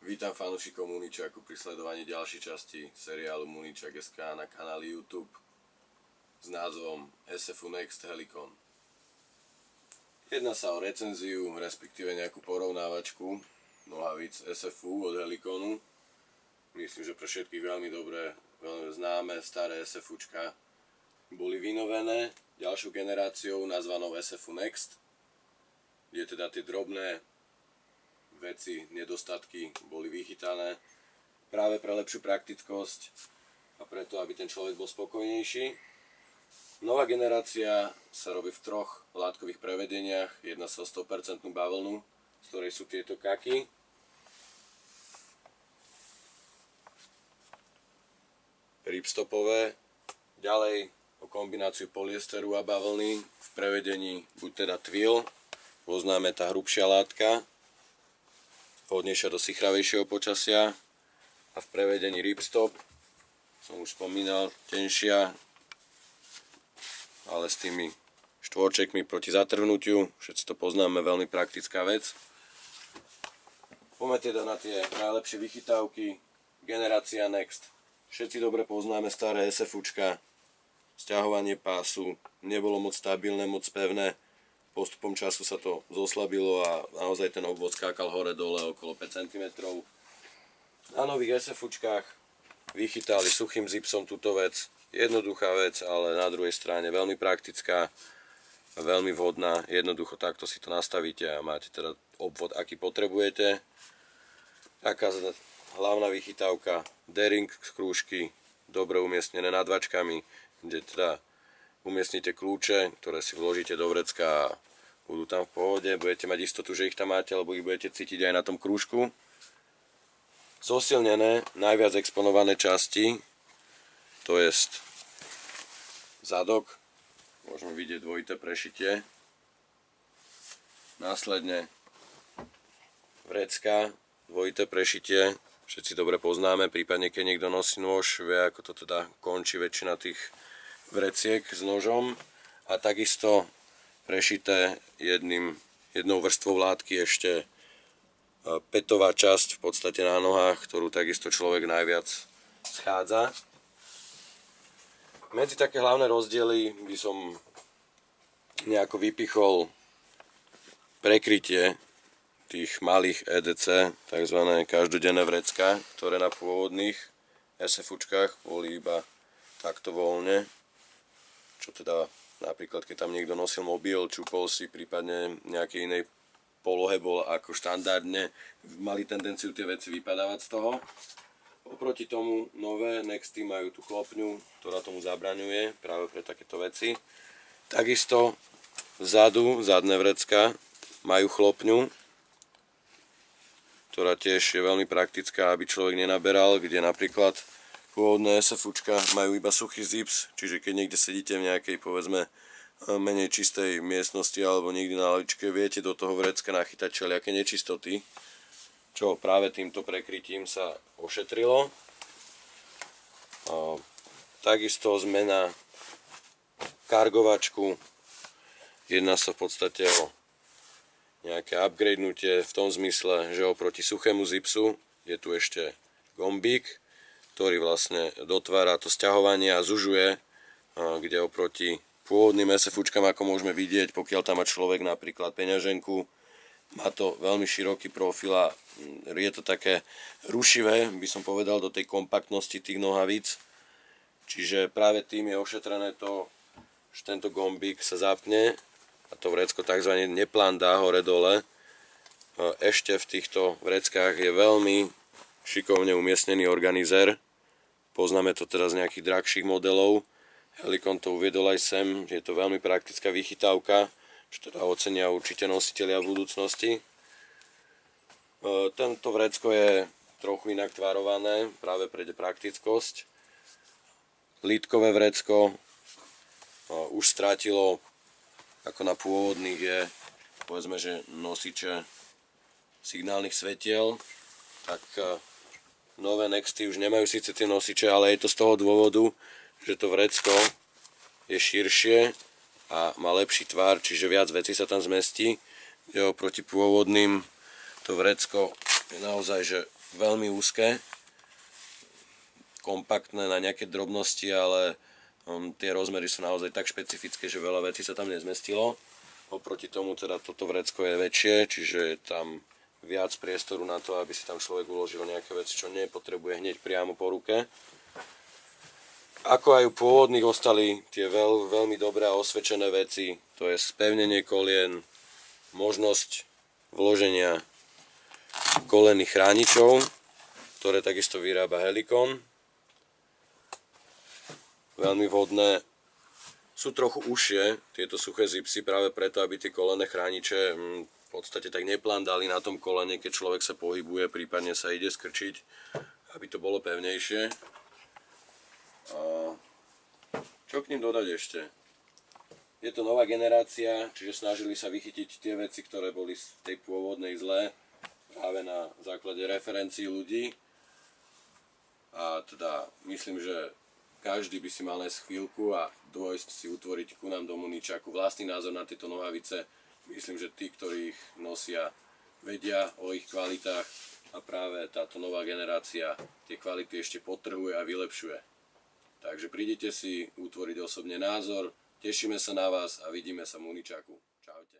Vítam fanúšikov Muničaku pri sledovaní ďalšej časti seriálu Muničak.sk na kanáli YouTube s názvom SFU Next Helicon. Jedná sa o recenziu, respektíve nejakú porovnávačku nohavíc SFU od Heliconu. Myslím, že pre všetkých veľmi známe staré SFUčka boli vynovené ďalšou generáciou nazvanou SFU Next, kde teda tie drobné veci, nedostatky boli vychytané práve pre lepšiu praktickosť a preto, aby ten človek bol spokojnejší. Nová generácia sa robí v troch látkových prevedeniach. Jedná sa o 100% bavlnu, z ktorej sú tieto kaky. Ripstopové. Ďalej o kombináciu polyesteru a bavlny v prevedení buď teda twill, poznáme tá hrubšia látka, vhodnejšia do sichravejšieho počasia, a v prevedení ripstop, som už spomínal, tenšia, ale s tými štvorčekmi proti zatrhnutiu, všetci to poznáme, veľmi praktická vec. Poďme teda na tie najlepšie vychytávky. Generácia Next. Všetci dobre poznáme staré SFUčka, sťahovanie pásu nebolo moc stabilné, moc pevné. Postupom času sa to zoslabilo a naozaj ten obvod skákal hore-dole okolo 5 cm. Na nových SFUčkách vychytali suchým zipsom túto vec. Jednoduchá vec, ale na druhej strane veľmi praktická a veľmi vhodná. Jednoducho takto si to nastavíte a máte teda obvod, aký potrebujete. Taká hlavná vychytávka, D-ring z krúžky, dobre umiestnené nad vačkami, kde teda umiestnite kľúče, ktoré si vložíte do vrecka a budú tam v pohode. Budete mať istotu, že ich tam máte, alebo ich budete cítiť aj na tom krúžku. Zosilnené, najviac exponované časti, to je zadok. Môžeme vidieť dvojité prešitie. Následne vrecka, dvojité prešitie. Všetci dobre poznáme, prípadne keď niekto nosí nôž, vie ako to teda končí väčšina tých vreciek s nožom. A takisto prešité jednou vrstvou látky ešte pätová časť v podstate na nohách, ktorú takisto človek najviac schádza. Medzi také hlavné rozdiely by som nejako vypichol prekrytie tých malých EDC, tzv. Každodenné vrecka, ktoré na pôvodných SFUčkách boli iba takto voľne, čo teda napríklad keď tam niekto nosil mobil, čupol si, prípadne nejakej inej polohe bol ako štandardne, mali tendenciu tie veci vypadávať z toho. Oproti tomu nové Nexty majú tú klopňu, ktorá tomu zabraňuje práve pre takéto veci. Takisto vzadu, zadné vrecka majú chlopňu, ktorá tiež je veľmi praktická, aby človek nenaberal, kde napríklad pôvodné SFUčka majú iba suchý zips, čiže keď niekde sedíte v nejakej, povedzme, menej čistej miestnosti alebo niekde na lavičke, viete do toho vrecka nachytať všelijaké nečistoty, čo práve týmto prekrytím sa ošetrilo. Takisto zmena kargovačku. Jedná sa v podstate o nejaké upgradenutie v tom zmysle, že oproti suchému zipsu je tu ešte gombík, ktorý vlastne dotvára to sťahovanie a zužuje, kde oproti pôvodným SFUčkám, ako môžeme vidieť, pokiaľ tam má človek napríklad peňaženku, má to veľmi široký profil a je to také rušivé, by som povedal, do tej kompaktnosti tých nohavíc. Čiže práve tým je ošetrené to, že tento gombík sa zapne a to vrecko tzv. Neplandá hore-dole. Ešte v týchto vreckách je veľmi šikovne umiestnený organizer. Poznáme to teda z nejakých drahších modelov. Helicon to uviedol aj sem, že je to veľmi praktická vychytávka, čo teda ocenia určite nositelia v budúcnosti. Tento vrecko je trochu inak tvarované, práve pre praktickosť. Lítkové vrecko už strátilo, ako na pôvodných je, povedzme, že nosiče signálnych svetiel, tak nové Nexty už nemajú síce tie nosiče, ale je to z toho dôvodu, že to vrecko je širšie a má lepší tvar, čiže viac vecí sa tam zmestí, kde oproti pôvodným to vrecko je naozaj že veľmi úzke, kompaktné na nejaké drobnosti, ale tie rozmery sú naozaj tak špecifické, že veľa vecí sa tam nezmestilo. Oproti tomu teda toto vrecko je väčšie, čiže je tam viac priestoru na to, aby si tam človek uložil nejaké veci, čo nepotrebuje hneď priamo po ruke. Ako aj u pôvodných ostali tie veľmi dobré a osvedčené veci, to je spevnenie kolien, možnosť vloženia kolenných chráničov, ktoré takisto vyrába Helicon. Veľmi vhodné. Sú trochu užšie tieto suché zipsy práve preto, aby tie kolenné chrániče v podstate tak neplandali na tom kolene, keď človek sa pohybuje, prípadne sa ide skrčiť, aby to bolo pevnejšie. A čo k ním dodať ešte? Je to nová generácia, čiže snažili sa vychytiť tie veci, ktoré boli z tej pôvodnej zlé, práve na základe referencií ľudí. A teda myslím, že každý by si mal nájsť chvíľku a dôjsť si utvoriť ku nám do Muničaku vlastný názor na tieto nohavice. Myslím, že tí, ktorí ich nosia, vedia o ich kvalitách a práve táto nová generácia tie kvality ešte podtrhuje a vylepšuje. Takže prídite si utvoriť osobne názor, tešíme sa na vás a vidíme sa v Muničaku. Čaute.